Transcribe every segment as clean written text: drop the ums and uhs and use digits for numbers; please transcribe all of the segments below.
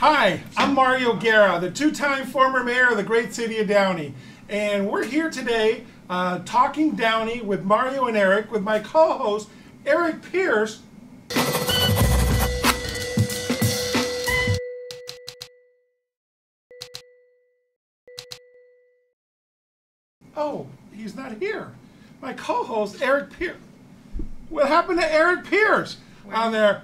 Hi, I'm Mario Guerra, the two-time former mayor of the great city of Downey. And we're here today talking Downey with Mario and Eric with my co-host, Eric Pierce. Oh, he's not here. My co-host, Eric Pierce. What happened to Eric Pierce on there?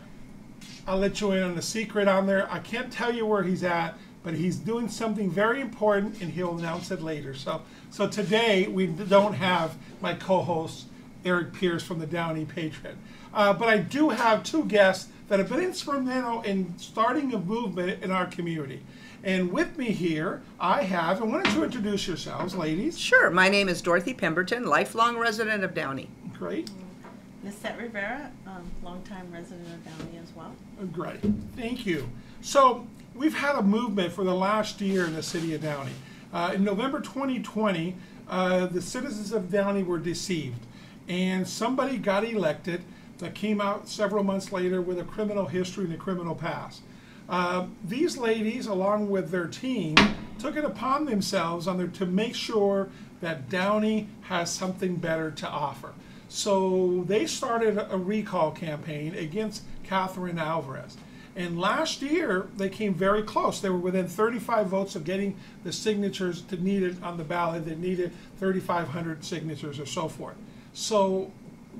I'll let you in on the secret on there. I can't tell you where he's at, but he's doing something very important, and he'll announce it later. So today we don't have my co-host Eric Pierce from the Downey Patriot, but I do have two guests that have been instrumental in starting a movement in our community. And with me here, I have, and why don't you introduce yourselves, ladies? Sure. My name is Dorothy Pemberton, lifelong resident of Downey. Great. Lizette Rivera, longtime resident of Downey as well. Great, thank you. So we've had a movement for the last year in the city of Downey. In November 2020, the citizens of Downey were deceived, and somebody got elected that came out several months later with a criminal history and a criminal past. These ladies, along with their team, took it upon themselves to make sure that Downey has something better to offer. So they started a recall campaign against Catherine Alvarez. And last year, they came very close. They were within 35 votes of getting the signatures needed on the ballot. They needed 3,500 signatures or so forth. So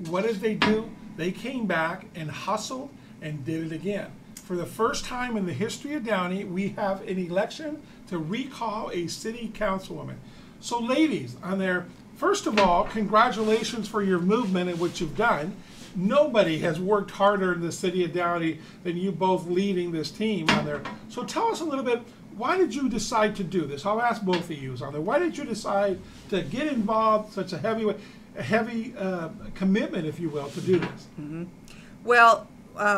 what did they do? They came back and hustled and did it again. For the first time in the history of Downey, we have an election to recall a city councilwoman. So ladies, on there, first of all, congratulations for your movement and what you've done. Nobody has worked harder in the city of Downey than you both leading this team on there. So tell us a little bit, why did you decide to do this? I'll ask both of you on there. Why did you decide to get involved, such a heavy commitment, if you will, to do this? Mm-hmm. Well,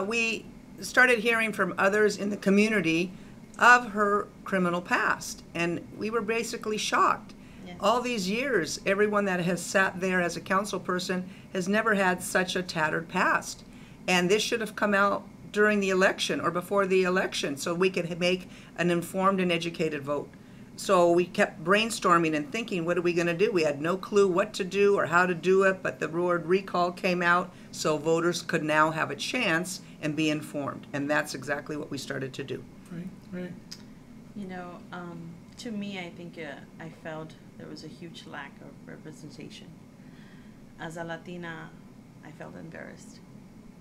we started hearing from others in the community of her criminal past, and we were basically shocked. Yes. All these years, everyone that has sat there as a council person has never had such a tattered past, and this should have come out during the election or before the election so we could make an informed and educated vote. So we kept brainstorming and thinking, what are we going to do? We had no clue what to do or how to do it, but the word recall came out so voters could now have a chance and be informed, and that's exactly what we started to do. Right. You know, to me, I think I felt there was a huge lack of representation. As a Latina, I felt embarrassed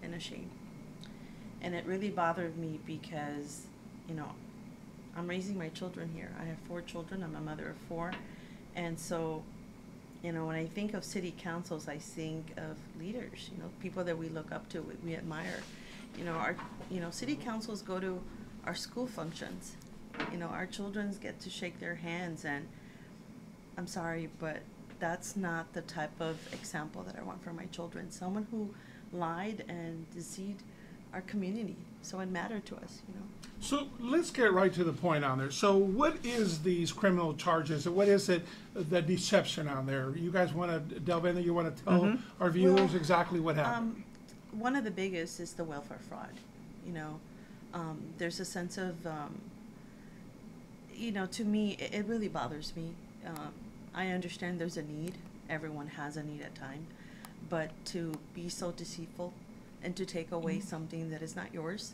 and ashamed. And it really bothered me because, you know, I'm raising my children here. I have 4 children. I'm a mother of 4. And so, you know, when I think of city councils, I think of leaders, you know, people that we look up to, we admire. You know, city councils go to our school functions. You know, our children get to shake their hands, and I'm sorry, but that's not the type of example that I want for my children. Someone who lied and deceived our community. So it mattered to us, you know. So let's get right to the point on there. So what is these criminal charges, and what is it, the deception on there? You guys want to delve into, you want to tell our viewers exactly what happened? One of the biggest is the welfare fraud. You know, there's a sense of, you know, to me, it really bothers me. I understand there's a need. Everyone has a need at times. But to be so deceitful and to take away something that is not yours,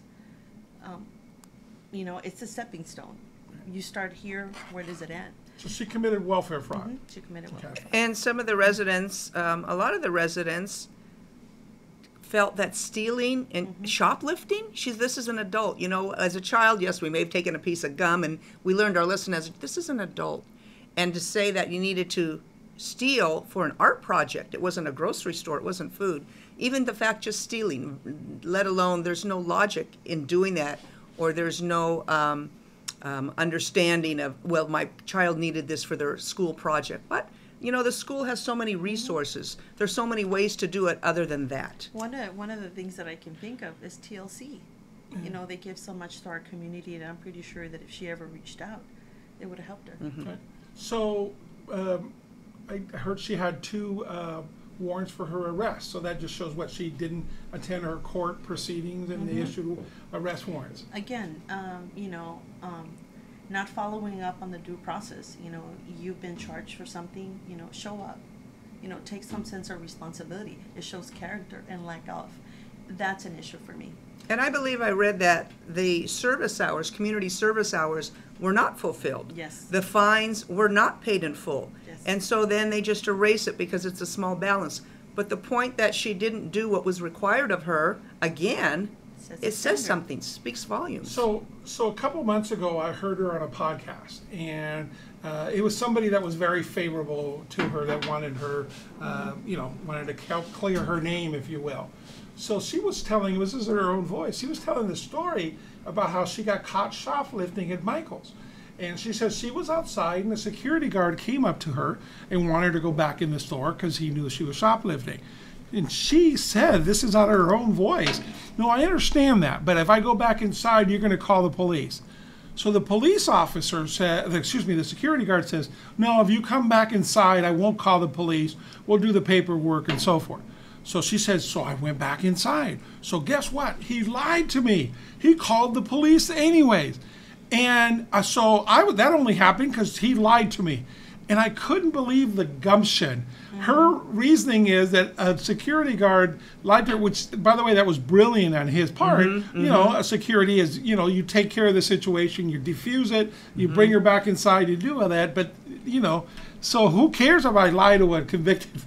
you know, it's a stepping stone. You start here, where does it end? So she committed welfare fraud. She committed welfare fraud. And some of the residents, a lot of the residents felt that stealing and shoplifting, this is an adult. You know, as a child, yes, we may have taken a piece of gum and we learned our lesson as, this is an adult. And to say that you needed to steal for an art project, it wasn't a grocery store, it wasn't food. Even the fact just stealing, let alone there's no logic in doing that, or there's no understanding of, well, my child needed this for their school project. But, you know, the school has so many resources. There's so many ways to do it other than that. One of the things that I can think of is TLC. You know, they give so much to our community, and I'm pretty sure that if she ever reached out, it would have helped her. Okay. So I heard she had 2 warrants for her arrest. So that just shows what she didn't attend her court proceedings and they issued arrest warrants. Again, you know, not following up on the due process. You've been charged for something, show up. Take some sense of responsibility. It shows character and lack of. That's an issue for me. And I believe I read that the service hours, community service hours, were not fulfilled. Yes. The fines were not paid in full. Yes. And so then they just erase it because it's a small balance. But the point that she didn't do what was required of her, again, it says something, speaks volumes. So a couple months ago, I heard her on a podcast, and it was somebody that was very favorable to her, that wanted her, wanted to help clear her name, if you will. So she was telling, this is her own voice, she was telling the story about how she got caught shoplifting at Michael's. And she says she was outside, and the security guard came up to her and wanted her to go back in the store because he knew she was shoplifting. And she said, this is out of her own voice, no, I understand that, but if I go back inside, you're going to call the police. So the police officer said, the security guard says, no, if you come back inside, I won't call the police. We'll do the paperwork and so forth. So she says, so I went back inside. So guess what? He lied to me. He called the police anyways. And that only happened because he lied to me. And I couldn't believe the gumption. Her reasoning is that a security guard lied to her, which, by the way, that was brilliant on his part. A security is, you take care of the situation, you defuse it, you bring her back inside, you do all that. But, so who cares if I lie to a convicted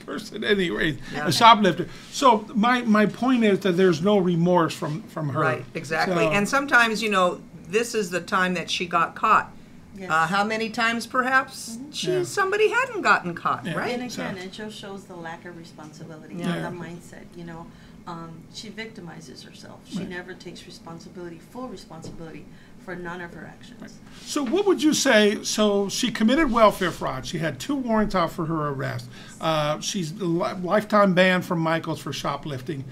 person anyway, a shoplifter. So my point is that there's no remorse from her. Right, exactly. And sometimes, this is the time that she got caught. Yes. How many times, perhaps, somebody hadn't gotten caught, right? And again, it just shows the lack of responsibility, the mindset. She victimizes herself. She never takes full responsibility for none of her actions. Right. So what would you say, so she committed welfare fraud. She had 2 warrants out for her arrest. She's lifetime banned from Michael's for shoplifting.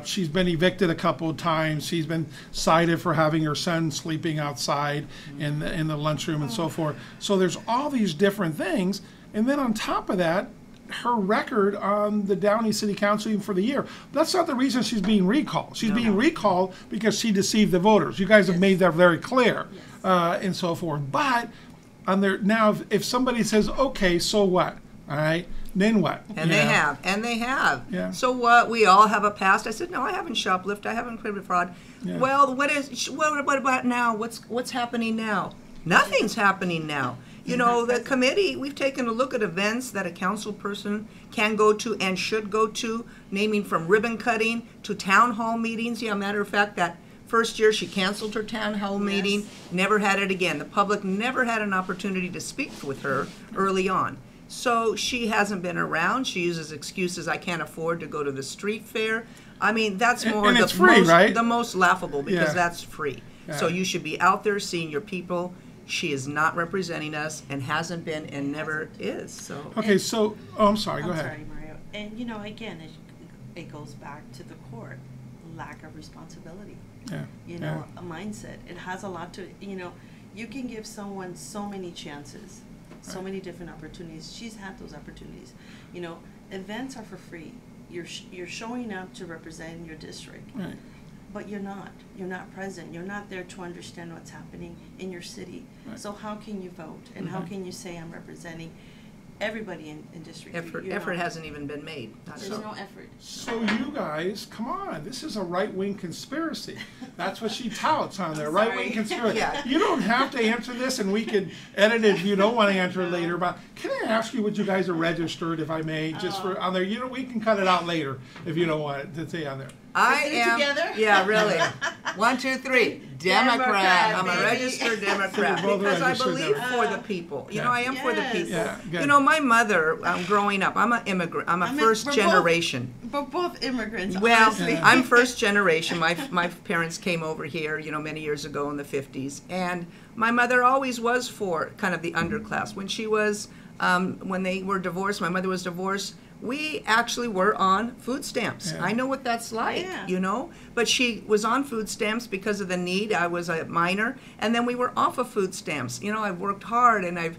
She's been evicted a couple of times. She's been cited for having her son sleeping outside in the lunchroom and so forth. So there's all these different things. And then on top of that, her record on the Downey City Council even for the year. That's not the reason she's being recalled. She's being recalled because she deceived the voters. You guys have made that very clear, and so forth. But now, if somebody says, okay, so what? All right, then what? And they have. Yeah. So what? We all have a past. I said, no, I haven't shoplifted. I haven't committed fraud. Yeah. Well, what about now? What's happening now? Nothing's happening now. The committee, we've taken a look at events that a council person can go to and should go to, naming from ribbon cutting to town hall meetings. Matter of fact, that first year she canceled her town hall meeting, never had it again. The public never had an opportunity to speak with her early on. So she hasn't been around. She uses excuses, I can't afford to go to the street fair. I mean, that's more the most laughable because that's free. Yeah. So you should be out there seeing your people. She is not representing us and hasn't been and never is. So okay, I'm sorry, go ahead. I'm sorry, Mario. And again, it goes back to the core, lack of responsibility. Yeah. A mindset. It has a lot to, you can give someone so many chances, so many different opportunities. She's had those opportunities. Events are for free. You're showing up to represent your district. Right. But you're not present. You're not there to understand what's happening in your city. Right. So how can you vote? And how can you say I'm representing everybody in district? Effort hasn't even been made. There's no effort. So you guys, come on. This is a right-wing conspiracy. That's what she touts on there, right-wing conspiracy. You don't have to answer this, and we can edit it if you don't want to answer it later. But can I ask you what you guys are registered, if I may, just for on there? We can cut it out later if you don't want it to say on there. I am. Together? Yeah, really. 1, 2, 3. Democrat. I'm a registered Democrat because I believe for the people. I am for the people. Yeah, my mother, growing up, I'm an immigrant. I'm a first generation. We're both immigrants. Well, honestly. I'm first generation. My parents came over here, many years ago in the 50s, and my mother always was for kind of the underclass. When she was, when they were divorced, my mother was divorced. We actually were on food stamps. I know what that's like, But she was on food stamps because of the need. I was a minor, and then we were off of food stamps. I've worked hard, and I've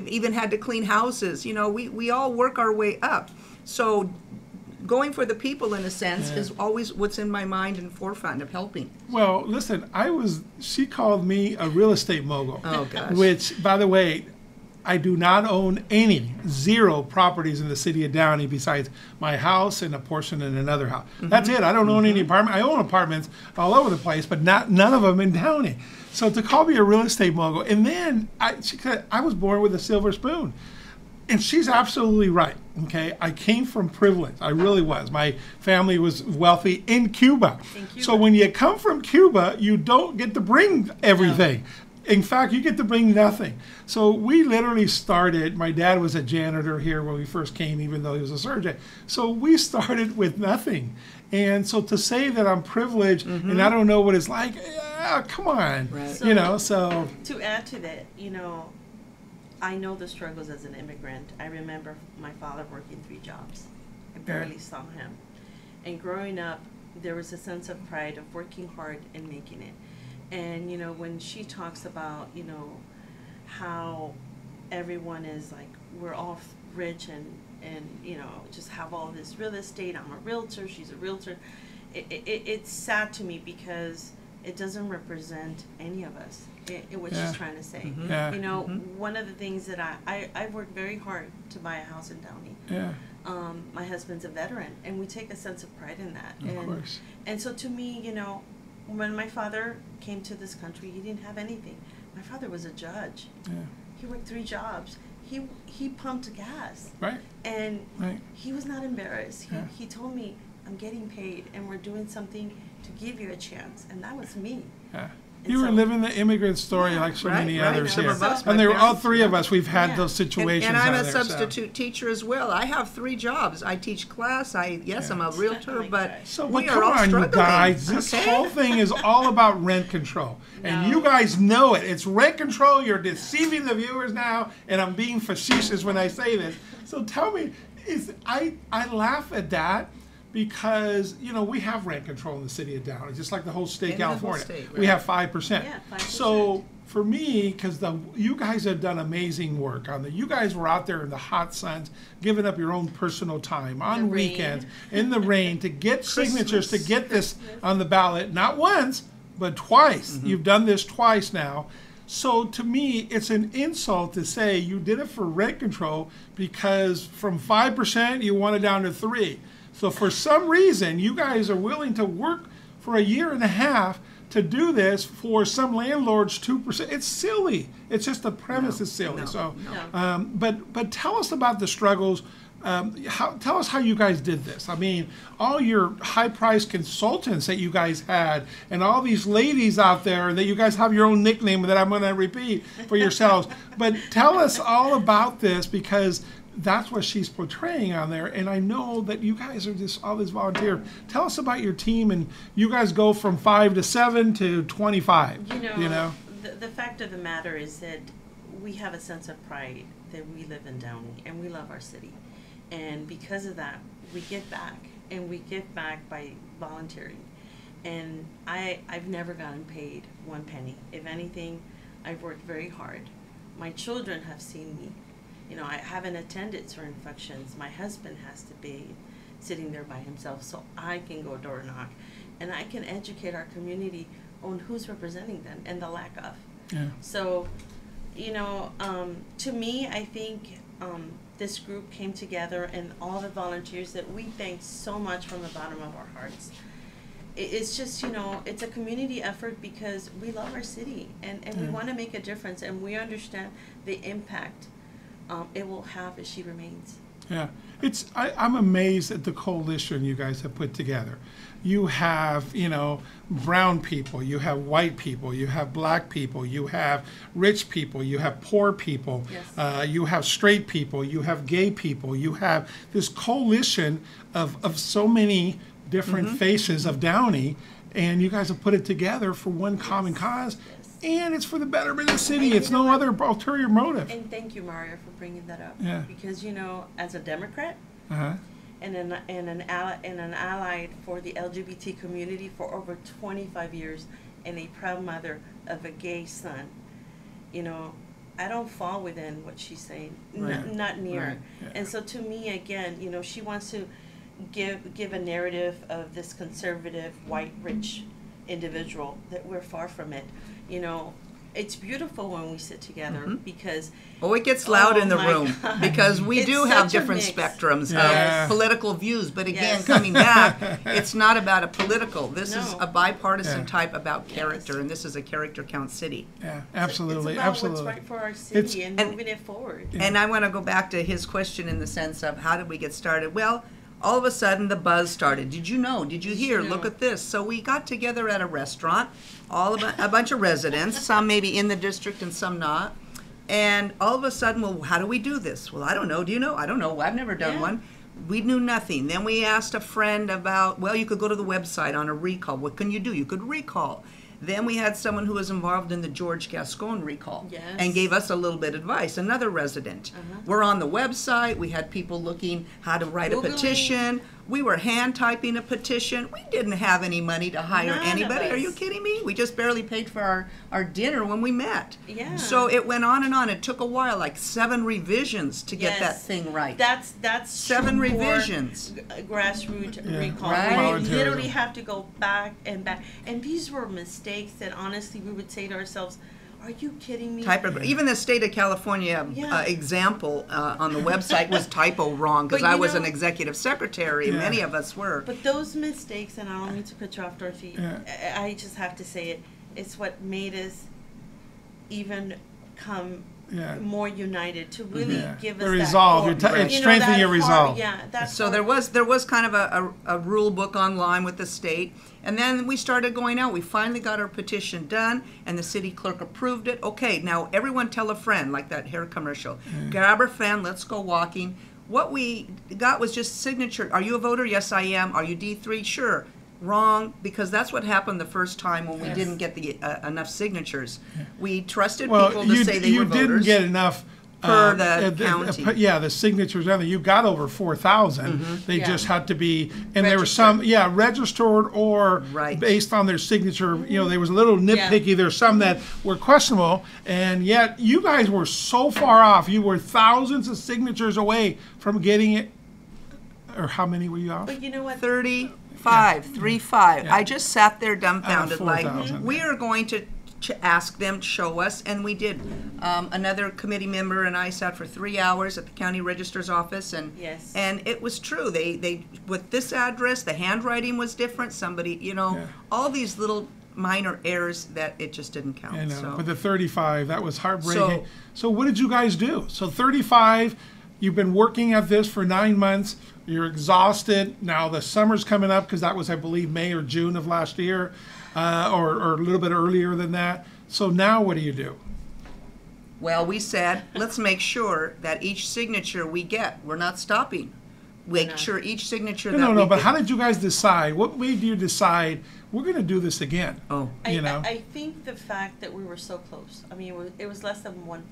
even had to clean houses. We all work our way up. So going for the people in a sense is always what's in my mind and forefront of helping. Well, listen, she called me a real estate mogul. Oh, gosh. Which, by the way, I do not own zero properties in the city of Downey besides my house and a portion in another house. That's it. I don't own any apartments. I own apartments all over the place, but none of them in Downey. So to call me a real estate mogul, and then she said, I was born with a silver spoon. And she's absolutely right, okay? I came from privilege. I really was. My family was wealthy in Cuba. So when you come from Cuba, you don't get to bring everything. No. In fact, you get to bring nothing. So we literally started, my dad was a janitor here when we first came, even though he was a surgeon. So we started with nothing. And so to say that I'm privileged and I don't know what it's like, come on. Right. So to add to that, I know the struggles as an immigrant. I remember my father working 3 jobs. I barely saw him. And growing up, there was a sense of pride of working hard and making it. And, when she talks about, how everyone is like, we're all rich and just have all this real estate. I'm a realtor. She's a realtor. It's sad to me because it doesn't represent any of us. What she's trying to say. One of the things that I worked very hard to buy a house in Downey. My husband's a veteran, and we take a sense of pride in that. Of course. And so to me, when my father came to this country, he didn't have anything. My father was a judge. He worked 3 jobs. He pumped gas. Right. And he was not embarrassed. He told me, I'm getting paid, and we're doing something to give you a chance. And that was me. You were living the immigrant story like so many others here. And there were all 3 of us. We've had those situations. And I'm a substitute teacher as well. I have 3 jobs. I teach class. I'm a realtor, but we are all struggling. You guys, this whole thing is all about rent control. And you guys know it. It's rent control. You're deceiving the viewers now, and I'm being facetious when I say this. So tell me, I laugh at that. Because, we have rent control in the city of Downey, just like the whole state of California. We have 5%. Yeah, 5%. So for me, because you guys have done amazing work on you guys were out there in the hot suns, giving up your own personal time on weekends, in the rain, to get signatures, to get this on the ballot, not once, but twice. You've done this twice now. So to me, it's an insult to say you did it for rent control because from 5% you want it down to 3%. So for some reason, you guys are willing to work for 1.5 years to do this for some landlords 2%. It's silly. It's just the premise is silly. But tell us about the struggles. Tell us how you guys did this. I mean, all your high-priced consultants that you guys had, and all these ladies out there that you guys have your own nickname that I'm going to repeat for yourselves. But tell us all about this because that's what she's portraying on there, and I know that you guys are just all these volunteers. Tell us about your team, and you guys go from 5 to 7 to 25. The fact of the matter is that we have a sense of pride that we live in Downey, and we love our city, and because of that, we give back, and we give back by volunteering. And I've never gotten paid 1 penny. If anything, I've worked very hard. My children have seen me. I haven't attended certain functions. My husband has to be sitting there by himself, so I can go door knock, and I can educate our community on who's representing them and the lack of. So, to me, I think this group came together, and all the volunteers that we thank so much from the bottom of our hearts. It's just, it's a community effort because we love our city, and we want to make a difference, and we understand the impact it will have if she remains. Yeah, I'm amazed at the coalition you guys have put together. You have, brown people, you have white people, you have black people, you have rich people, you have poor people, you have straight people, you have gay people, you have this coalition of so many different faces of Downey, and you guys have put it together for one common cause. And it's for the betterment of the city. It's no other ulterior motive. And thank you, Mario, for bringing that up. Because, as a Democrat and an ally for the LGBT community for over 25 years and a proud mother of a gay son, I don't fall within what she's saying. Not near. And so to me, again, she wants to give a narrative of this conservative, white, rich individual, that we're far from it. You know, it's beautiful when we sit together because Oh, it gets loud in the my room God. because we It's do have such a different mix. spectrums Yeah. of political views. But again, Yes. coming back, it's not about a political. This is No. a bipartisan Yeah. type about character, Yes. and this is a character count city. Yeah, absolutely, It's about absolutely. what's right for our city and and- moving it forward. And I want to go back to his question in the sense of how did we get started? Well, all of a sudden the buzz started. Did you know? Did you hear? know? Look at this. So we got together at a restaurant, a bunch of residents, some maybe in the district and some not. And all of a sudden, well, how do we do this? Well, I don't know. Do you know? I don't know. I've never done Yeah. one. We knew nothing. Then we asked a friend about, well, you could go to the website on a recall. What can you do? You could recall. Then we had someone who was involved in the George Gascon recall Yes. and gave us a little bit of advice, another resident. We're on the website. We had people looking how to write a Googling. petition. We were hand typing a petition. We didn't have any money to hire None of anybody. Are us. you kidding me? We just barely paid for our dinner when we met. Yeah. So it went on and on. It took a while, like 7 revisions to get that Yes. thing right. That's 7 true for revisions. grassroots Yeah. recall. Right. We literally Volunteerism. have to go back and back, and these were mistakes that honestly we would say to ourselves, "Are you kidding me?" Even the state of California Yeah. example on the website was typo wrong because But I you was know- an executive secretary. Yeah. Many of us were. But those mistakes, and I don't mean to cut you off, Dorothy. Yeah. I just have to say it. It's what made us even come Yeah. more united to really Yeah. give The us resolve. that It core. You know, strengthened that your heart- resolve. Yeah, that's So there was kind of a rule book online with the state, and then we started going out. We finally got our petition done, and the city clerk approved it. Okay, now everyone tell a friend, like that hair commercial. Grab a friend, let's go walking. What we got was just signature. Are you a voter? Yes, I am. Are you D3? Sure. Wrong, because that's what happened the first time when we didn't get the enough signatures. We trusted Well, Oh, people to say they were you didn't voters. get enough. Per the county. Yeah, the signatures. You got over 4,000. They Yeah. just had to be, and there were some, registered or Right. based on their signature. You know, there was a little nitpicky. There's some that were questionable, and yet you guys were so far off. You were thousands of signatures away from getting it. Or how many were you off? But you know what? 35. Yeah. I just sat there dumbfounded, like 4,000. we are going to ask them to show us, and we did. Another committee member and I sat for 3 hours at the county registrar's office, and Yes. and it was true. They with this address, the handwriting was different. Somebody, Yeah. all these little minor errors that it just didn't count. I know, So. but the 35, that was heartbreaking. So- So what did you guys do? So 35, you've been working at this for 9 months. You're exhausted. Now the summer's coming up because that was, I believe, May or June of last year, or a little bit earlier than that. So now what do you do? Well, we said, let's make sure that each signature we get, we're not stopping. Make not. sure each signature No, that no, we no, but get. how did you guys decide? What made you decide we're going to do this again? Oh. You know? I think the fact that we were so close. I mean, it was less than 1%.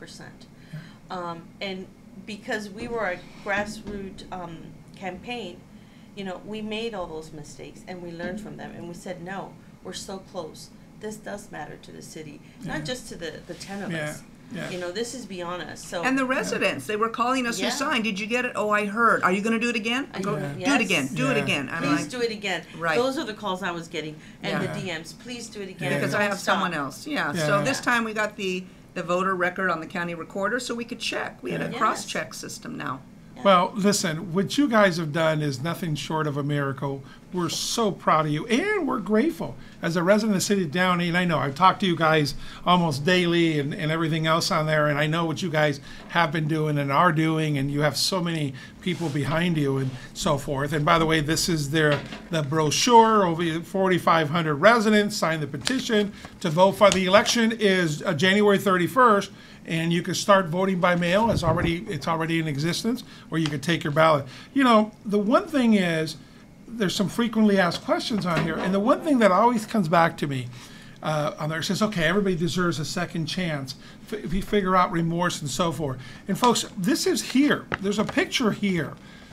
And because we were a grassroots campaign, we made all those mistakes and we learned from them. And we said, no, we're so close. This does matter to the city, not just to the 10 of Yeah, us. yeah. This is beyond us. So And the residents, they were calling us who Yeah. signed. Did you get it? Oh, I heard. Are you going to do it again? I Go, know. Do it Yes. again. Do it Yeah. again. I'm please like, do it again. Right. Those are the calls I was getting, and Yeah. the DMs. Please do it again. Yeah. because I Don't have stop. someone else. Yeah. Yeah. So this Yeah. time we got the voter record on the county recorder so we could check. We had a Yes. cross-check system now. Well, listen, what you guys have done is nothing short of a miracle. We're so proud of you, and we're grateful. As a resident of the city of Downey, and I know I've talked to you guys almost daily and everything else on there, and I know what you guys have been doing and are doing, and you have so many people behind you and so forth. And by the way, this is the brochure. Over 4,500 residents signed the petition to vote for the election is January 31st. And you can start voting by mail. It's already in existence, or you could take your ballot. The one thing is, there's some frequently asked questions on here, and the one thing that always comes back to me on there says, okay, everybody deserves a second chance if you figure out remorse and so forth. And folks, this is here. There's a picture here.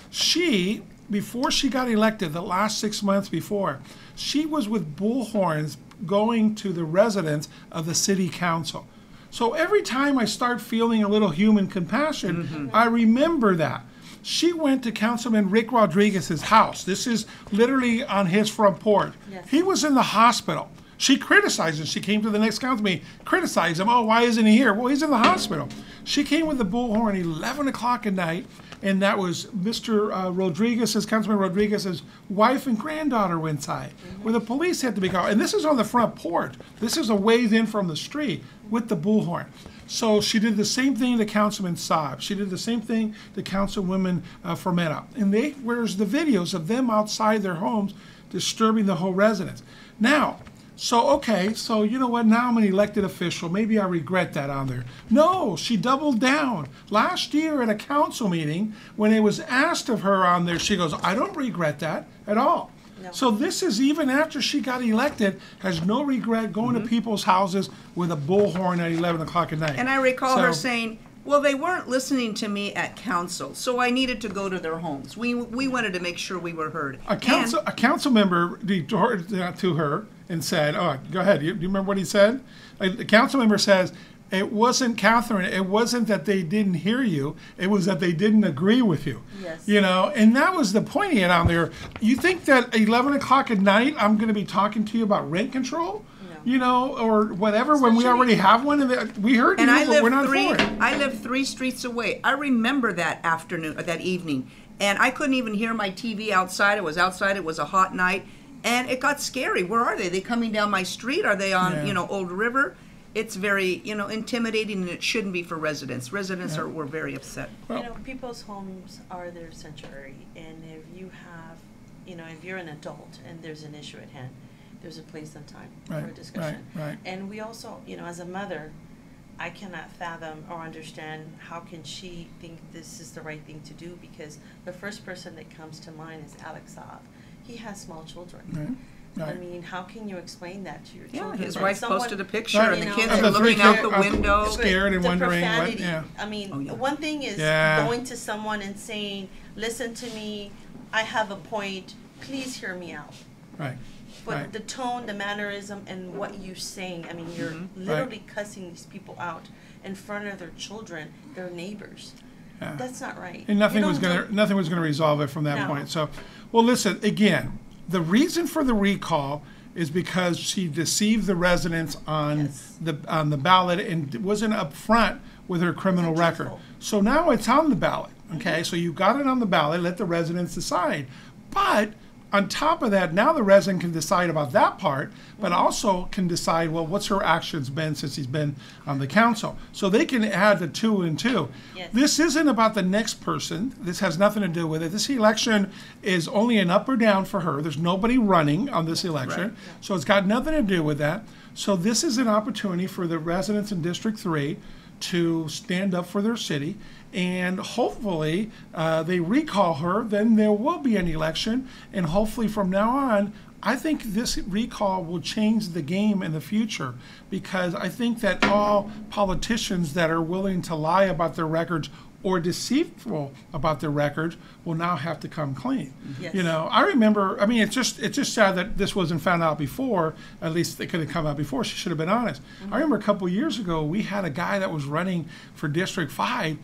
She, before she got elected, the last 6 months before, she was with bullhorns going to the residents of the city council. So every time I start feeling a little human compassion, I remember that. She went to Councilman Rick Rodriguez's house. This is literally on his front porch. Yes. He was in the hospital. She criticized him. She came to the next council meeting, criticized him. Oh, why isn't he here? Well, he's in the hospital. She came with the bullhorn 11 o'clock at night, and that was Mr. Rodriguez's, Councilman Rodriguez's wife and granddaughter went inside, where the police had to be called. And this is on the front porch. This is a ways in from the street with the bullhorn. So she did the same thing to Councilman Saab. She did the same thing to Councilwoman Fermetta. And where's the videos of them outside their homes disturbing the whole residence. Now, okay, so you know what, now I'm an elected official. Maybe I regret that on there. No, she doubled down. Last year at a council meeting, when it was asked of her on there, she goes, I don't regret that at all. No. So this is even after she got elected, has no regret going to people's houses with a bullhorn at 11 o'clock at night. And I recall her saying, well, they weren't listening to me at council, so I needed to go to their homes. We wanted to make sure we were heard. A council member retorted to her and said, oh, go ahead, do you remember what he said? The council member says, it wasn't, Catherine, it wasn't that they didn't hear you, it was that they didn't agree with you. Yes. You know, and that was the point he had on there. You think that 11 o'clock at night I'm going to be talking to you about rent control? You know, or whatever, when we already have one, and we heard you, but we're not for it. I live 3 streets away. I remember that afternoon, or that evening, and I couldn't even hear my TV outside. It was outside. It was a hot night, and it got scary. Where are they? Are they coming down my street? Are they on, Old River? It's very, intimidating, and it shouldn't be for residents. Residents were very upset. Well, people's homes are their sanctuary, and if you have, if you're an adult and there's an issue at hand, there's a place and time for a discussion. Right. And we also, as a mother, I cannot fathom or understand how can she think this is the right thing to do, because the first person that comes to mind is Alex Saab. He has small children. Right. I mean, how can you explain that to your children? His wife posted a picture, and the kids are looking out the window. Scared and wondering profanity. what, I mean, one thing is going to someone and saying, listen to me, I have a point, please hear me out. Right. But the tone, the mannerism, and what you're saying, I mean, you're literally cussing these people out in front of their children, their neighbors. Yeah. That's not right. And nothing was gonna resolve it from that point. So, well, listen, again, the reason for the recall is because she deceived the residents on the ballot and wasn't upfront with her criminal record. So now it's on the ballot. Okay, so you got it on the ballot. Let the residents decide. But on top of that, now the resident can decide about that part, but also can decide, well, what's her actions been since he's been on the council? So they can add the 2 and 2. Yes. This isn't about the next person. This has nothing to do with it. This election is only an up or down for her. There's nobody running on this election. Right. So it's got nothing to do with that. So this is an opportunity for the residents in District 3 to stand up for their city, and hopefully they recall her, then there will be an election, and hopefully from now on, I think this recall will change the game in the future, because I think that all politicians that are willing to lie about their records or deceitful about their records will now have to come clean. Yes. I remember, I mean, it's just sad that this wasn't found out before. At least it could have come out before. She should have been honest. I remember a couple years ago, we had a guy that was running for District 5,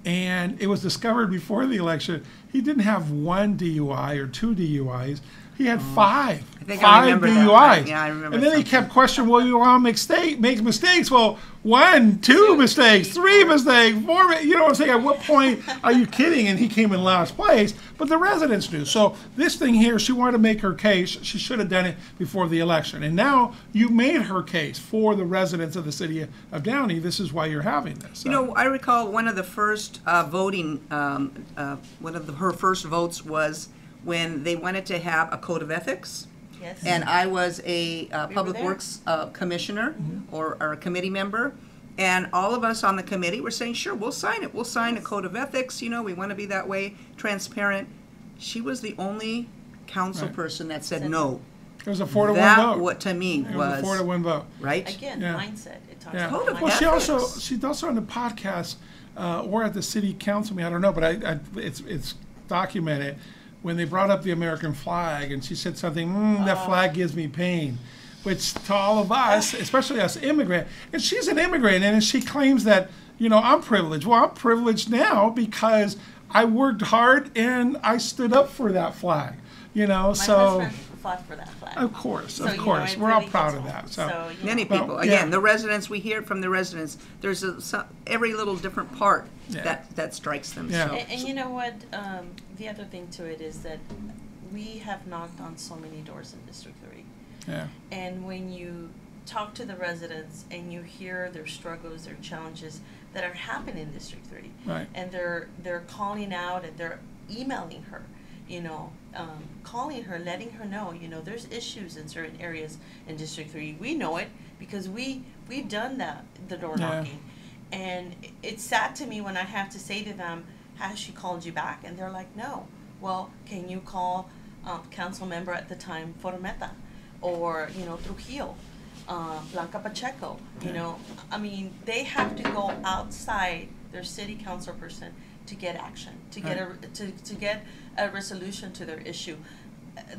and it was discovered before the election, he didn't have 1 DUI or 2 DUIs. He had 5. I think 5 I remember DUIs. That. Yeah, I remember. And then he kept questioning, well, you all make mistakes. Well, 1, 2 mistakes, 3 mistakes, 4. You know what I'm saying? At what point are you kidding? And he came in last place. But the residents knew. So this thing here, she wanted to make her case. She should have done it before the election. And now you made her case for the residents of the city of Downey. This is why you're having this. So. I recall one of the first voting, one of her first votes was when they wanted to have a code of ethics. Yes. And I was a public works commissioner or a committee member, and all of us on the committee were saying, sure, we'll sign it. We'll sign a code of ethics. We want to be that way, transparent. She was the only council person that said no. It was a 4-1 vote. That, what to me, was a 4-1 vote. Right? Again, mindset. It talks about code of ethics. She's also on the podcast or at the city council meeting. I don't know, but it's documented. When they brought up the American flag, and she said something, that flag gives me pain, which to all of us, especially us immigrant, and she's an immigrant, and she claims that, I'm privileged. Well, I'm privileged now because I worked hard and I stood up for that flag. You know, My so husband fought for that flag. of course, So, of you know, course, it we're all really proud hits of home. that. So, Many Well, people. yeah. Again, the residents, we hear it from the residents. There's every little different part Yeah. that strikes them. Yeah. So. And you know what? The other thing to it is that we have knocked on so many doors in District 3. yeah, And when you talk to the residents and you hear their struggles, their challenges that are happening in District 3, right. and they're calling out and they're emailing her, you know, calling her, letting her know, you know, there's issues in certain areas in District 3. We know it because we've done the door Yeah. knocking. And it's sad to me when I have to say to them, has she called you back? And they're like, no. Well, can you call council member at the time, Formeta, or, you know, Trujillo, Blanca Pacheco, you know? I mean, they have to go outside their city council person to get action, to get to get a resolution to their issue.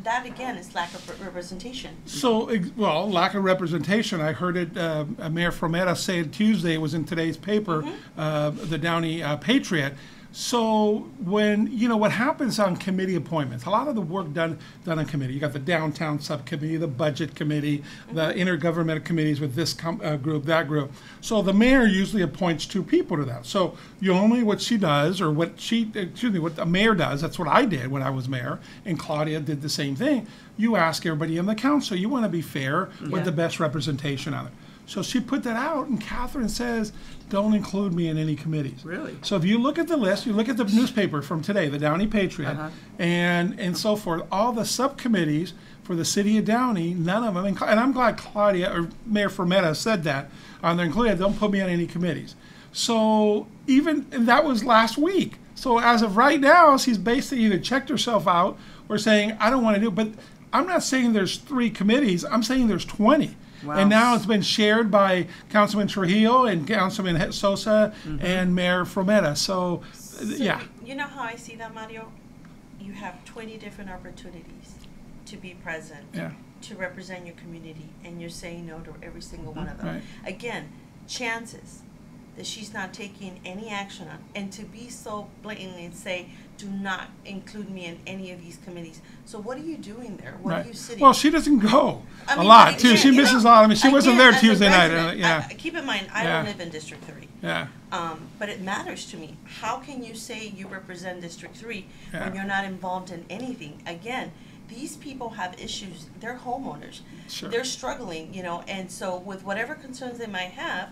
That again is lack of representation. So, well, lack of representation. I heard it, Mayor Frometa say it Tuesday, it was in today's paper, the Downey Patriot. So when, you know, what happens on committee appointments, a lot of the work done on committee, you got the downtown subcommittee, the budget committee, the intergovernmental committees with this group, that group. So the mayor usually appoints 2 people to that. So you only what she does, or what the mayor does, that's what I did when I was mayor, and Claudia did the same thing. You ask everybody in the council, you want to be fair with the best representation on it. So she put that out, and Catherine says, don't include me in any committees. Really? So if you look at the list, you look at the newspaper from today, the Downey Patriot, and so forth, all the subcommittees for the city of Downey, none of them, and I'm glad Claudia, or Mayor Formeta said that, they're included, don't put me on any committees. So and that was last week. So as of right now, she's basically either checked herself out or saying, I don't want to do it. But I'm not saying there's 3 committees, I'm saying there's 20. Wow. And now it's been shared by Councilman Trujillo and Councilman Sosa and Mayor Frometa. So, yeah. You know how I see that, Mario? You have 20 different opportunities to be present, to represent your community, and you're saying no to every single one of them. Right. Again, chances that she's not taking any action on, and to be so blatantly and say, do not include me in any of these committees. So what are you doing there? What are you sitting? Well, she doesn't go I a mean, lot, but too. again, She you misses know, a lot. I mean, she wasn't again, there as a Tuesday night. resident, keep in mind, I Yeah. don't live in District 3. Yeah. But it matters to me. How can you say you represent District 3 Yeah. when you're not involved in anything? Again, these people have issues. They're homeowners. Sure. They're struggling, you know, and so with whatever concerns they might have,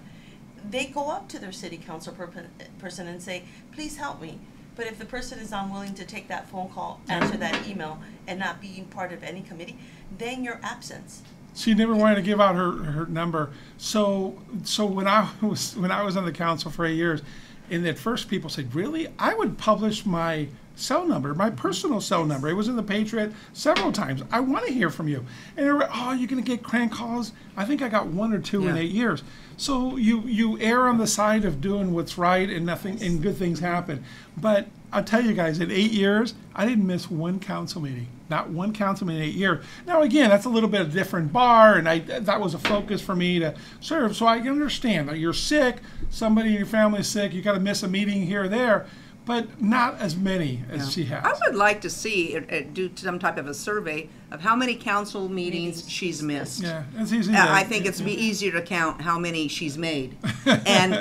they go up to their city council person and say, please help me. But if the person is unwilling to take that phone call, answer that email, and not being part of any committee, then you're absence. She never wanted to give out her number. So when I was on the council for 8 years, and at first people said, really? I would publish my cell number, my personal cell number. It was in the Patriot several times. I want to hear from you. And they were, oh, you're going to get crank calls? I think I got 1 or 2 in 8 years. So you err on the side of doing what's right, and and good things happen. But I'll tell you guys, in 8 years, I didn't miss 1 council meeting. Not 1 council meeting in 8 years. Now again, that's a little bit of a different bar, and that was a focus for me to serve. So I understand that you're sick, somebody in your family is sick, you got to miss a meeting here or there, but not as many as she has. I would like to see do some type of a survey of how many council meetings she's missed. Yeah, it's easy. I think it's be easier to count how many she's made, and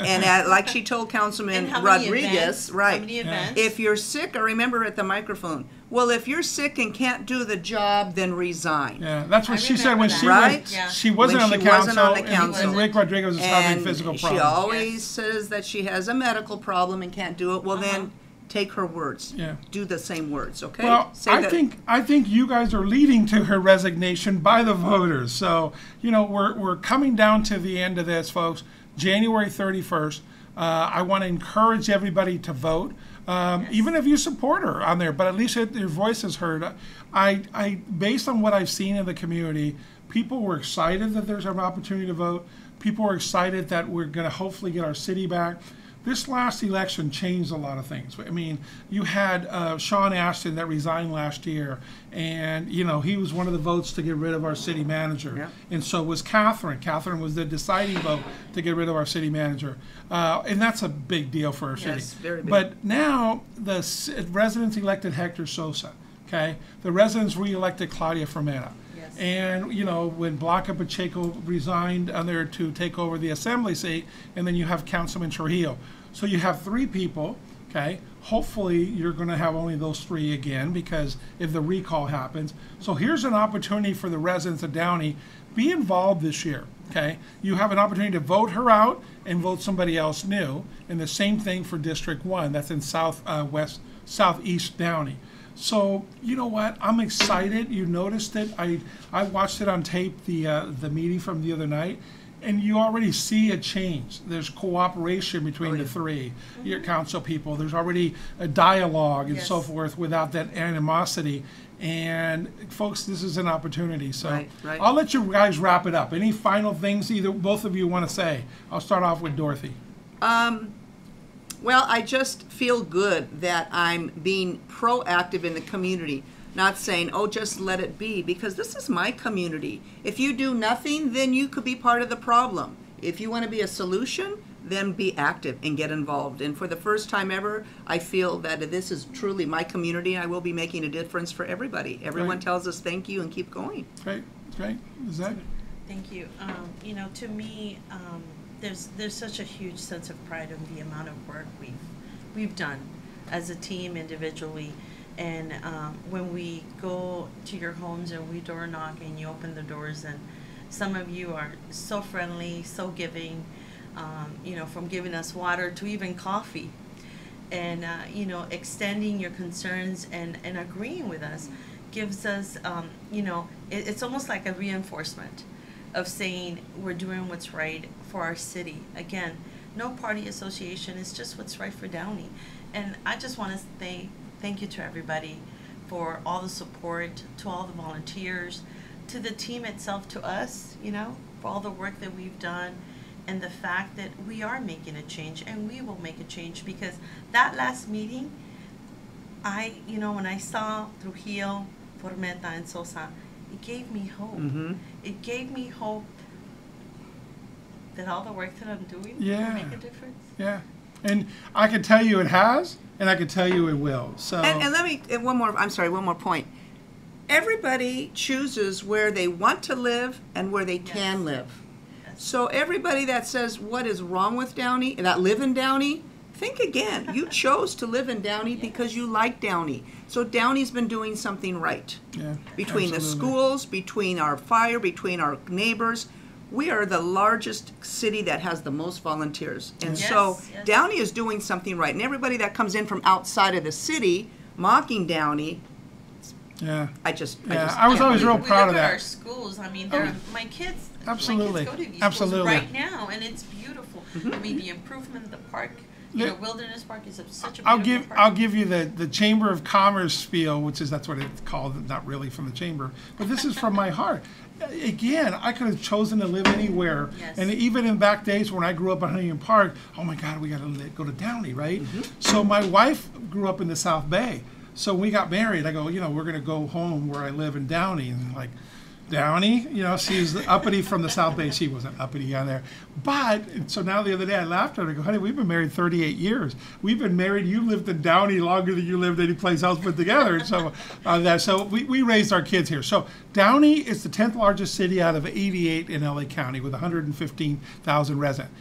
like she told Councilman And how many Rodriguez, events, right? How many events? If you're sick, I remember at the microphone. Well, if you're sick and can't do the job, then resign. Yeah, that's what I she said when remember she that. Right? was, Yeah. she wasn't When on the she wasn't council, on the council. and Rick Rodriguez was having And physical she problems. always Yes. says that she has a medical problem and can't do it. Well, then take her words. Yeah. Do the same words, okay? Well, Say I that- think you guys are leading to her resignation by the voters. So, you know, we're coming down to the end of this, folks. January 31st. I want to encourage everybody to vote, even if you support her on there. But at least your voice is heard. I based on what I've seen in the community, people were excited that there's an opportunity to vote. People were excited that we're going to hopefully get our city back. this last election changed a lot of things. I mean, you had Sean Ashton that resigned last year, and you know he was one of the votes to get rid of our city manager, Yeah. and so was Catherine. Catherine was the deciding vote to get rid of our city manager, and that's a big deal for our city. Yes, very big. But now the residents elected Hector Sosa. Okay, the residents re-elected Claudia Fermena. Yes. And, you know, when Blanca Pacheco resigned there to take over the assembly seat, and then you have Councilman Trujillo. So you have 3 people, okay? Hopefully you're going to have only those 3 again, because if the recall happens. So here's an opportunity for the residents of Downey. Be involved this year, okay? You have an opportunity to vote her out and vote somebody else new. And the same thing for District 1. That's in Southeast Downey. So you know what? I'm excited. You noticed it. I watched it on tape, the meeting from the other night, and you already see a change. There's cooperation between the 3 your council people. There's already a dialogue and so forth without that animosity. And folks, this is an opportunity. So Right. I'll let you guys wrap it up. Any final things both of you want to say? I'll start off with Dorothy. Well, I just feel good that I'm being proactive in the community, not saying, oh, just let it be, because this is my community. If you do nothing, then you could be part of the problem. If you want to be a solution, then be active and get involved. And for the first time ever, I feel that this is truly my community. I will be making a difference for everybody. Everyone tells us thank you and keep going. Great. Lizette? Thank you. You know, to me, there's such a huge sense of pride in the amount of work we've done as a team, individually, and when we go to your homes and we door knock and you open the doors, and some of you are so friendly, so giving, you know, from giving us water to even coffee, and you know, extending your concerns and agreeing with us gives us, you know, it's almost like a reinforcement of saying we're doing what's right for our city. Again, no party association, it's just what's right for Downey. And I just want to say thank you to everybody for all the support, to all the volunteers, to the team itself, to us, you know, for all the work that we've done, and the fact that we are making a change, and we will make a change, because that last meeting, you know, when I saw Trujillo, Formeta, and Sosa, it gave me hope. It gave me hope that all the work that I'm doing will make a difference. Yeah. And I can tell you it has, and I can tell you it will. So. And let me, one more point. Everybody chooses where they want to live and where they can live. So everybody that says what is wrong with Downey, that live in Downey, think again. You chose to live in Downey because you like Downey. So Downey's been doing something right. Yeah, between the schools, between our fire, between our neighbors. We are the largest city that has the most volunteers. And so Downey is doing something right. And everybody that comes in from outside of the city mocking Downey, I was always real proud of that. Our schools, I mean, my kids go to these schools right now, and it's beautiful. I mean, the improvement of the park, you know, Wilderness Park is such a beautiful park. I'll give you the Chamber of Commerce spiel, that's what it's called, not really from the Chamber, but this is from my heart. Again, I could have chosen to live anywhere, and even in back days when I grew up in Huntington Park, oh my God, we got to go to Downey, right? So my wife grew up in the South Bay. So when we got married, I go, you know, we're going to go home where I live in Downey. And like, Downey? You know, she's uppity from the South Bay. She wasn't uppity on there. But, so now the other day I laughed at her. I go, honey, we've been married 38 years. We've been married, you lived in Downey longer than you lived any place else put together. So we raised our kids here. So Downey is the 10th largest city out of 88 in LA County with 115,000 residents.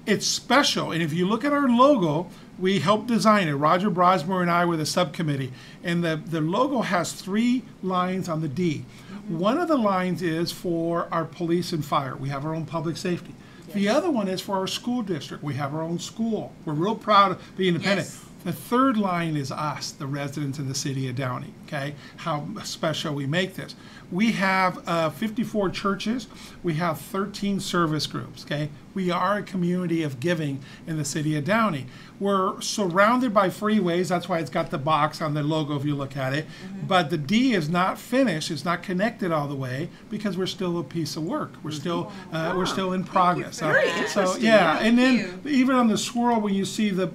It's special, and if you look at our logo, we helped design it. Roger Brosmer and I were the subcommittee, and the logo has 3 lines on the D. One of the lines is for our police and fire. We have our own public safety. The other one is for our school district. We have our own school. We're real proud of being independent. The third line is us, the residents in the city of Downey, okay? How special we make this. We have 54 churches. We have 13 service groups, okay? We are a community of giving in the city of Downey. We're surrounded by freeways. That's why it's got the box on the logo if you look at it. But the D is not finished. It's not connected all the way because we're still a piece of work. We're still in progress. Very So interesting. yeah, and then you. even on the swirl, when you see the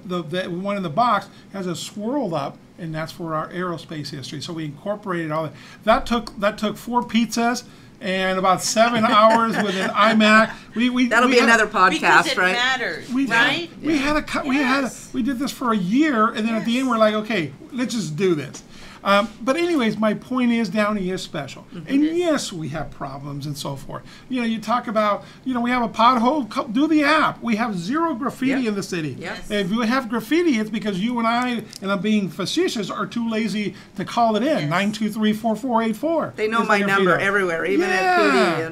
one in the box has a swirl up, and that's for our aerospace history. So we incorporated all that. That took 4 pizzas and about 7 hours with an iMac. That'll be another podcast, because it right? matters, We right? We did this for a year, and then at the end we're like, okay, let's just do this. But anyways, my point is Downey is special. And yes, we have problems and so forth. You know, you talk about, we have a pothole, do the app. We have 0 graffiti in the city. Yes. If you have graffiti, it's because you and I, and I'm being facetious, are too lazy to call it in. 923-4484. They know is my the number graffiti. everywhere, even at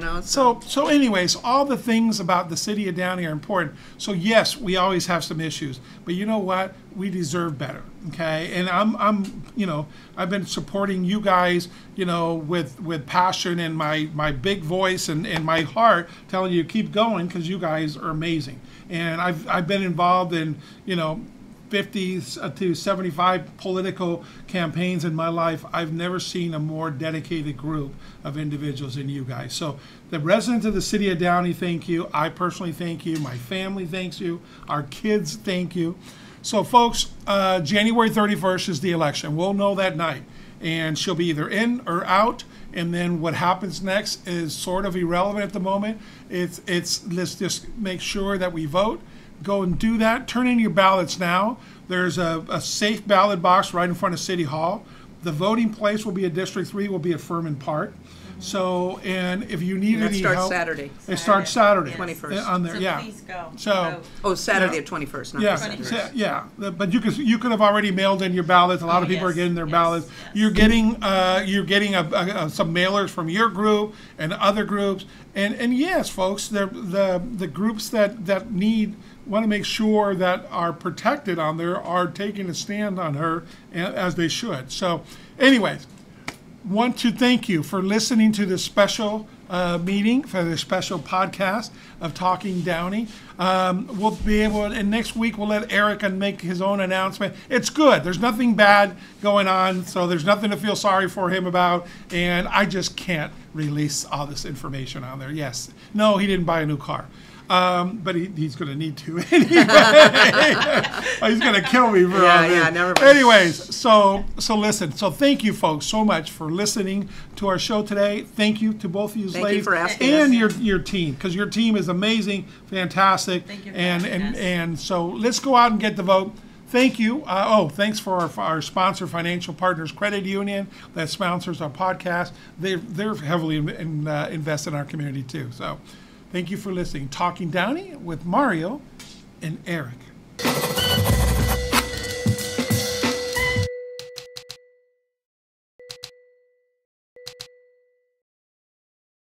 Foodie, So anyways, all the things about the city of Downey are important. So yes, we always have some issues, but you know what? We deserve better. Okay, and I've been supporting you guys, with passion and my big voice and my heart, telling you keep going because you guys are amazing. And I've been involved in 50 to 75 political campaigns in my life. I've never seen a more dedicated group of individuals than you guys. So the residents of the city of Downey, thank you. I personally thank you. My family thanks you. Our kids thank you. So folks, January 31st is the election. We'll know that night. And she'll be either in or out. And then what happens next is sort of irrelevant at the moment. It's let's just make sure that we vote. Go and do that. Turn in your ballots now. There's a safe ballot box right in front of City Hall. The voting place will be at District 3, will be at Furman Park. So, and if you need any help. Saturday. It starts Saturday. 21st. On there, So yeah. please go. So, Vote. Saturday at 21st, not yeah, 21st. yeah. But you could have already mailed in your ballots. A lot of people are getting their ballots. yes. You're getting some mailers from your group and other groups. And yes, folks, the groups that want to make sure that are protected on there are taking a stand on her as they should. So, anyways, want to thank you for listening to this special meeting, for this special podcast of Talking Downey. We'll be able, and next week we'll let Eric make his own announcement. It's good. There's nothing bad going on, so there's nothing to feel sorry for him about, and I just can't release all this information on there. Yes. No, he didn't buy a new car. But he's going to need to anyway. He's going to kill me for all this. Yeah, never mind. Anyways, so listen. So thank you, folks, so much for listening to our show today. Thank you to both of you Thank ladies you for asking and us. your team, because your team is amazing, fantastic. Thank you for and having us. and so let's go out and get the vote. Thank you. Thanks for our sponsor, Financial Partners Credit Union, that sponsors our podcast. They're heavily invested in our community too. So. Thank you for listening. Talking Downey with Mario and Eric.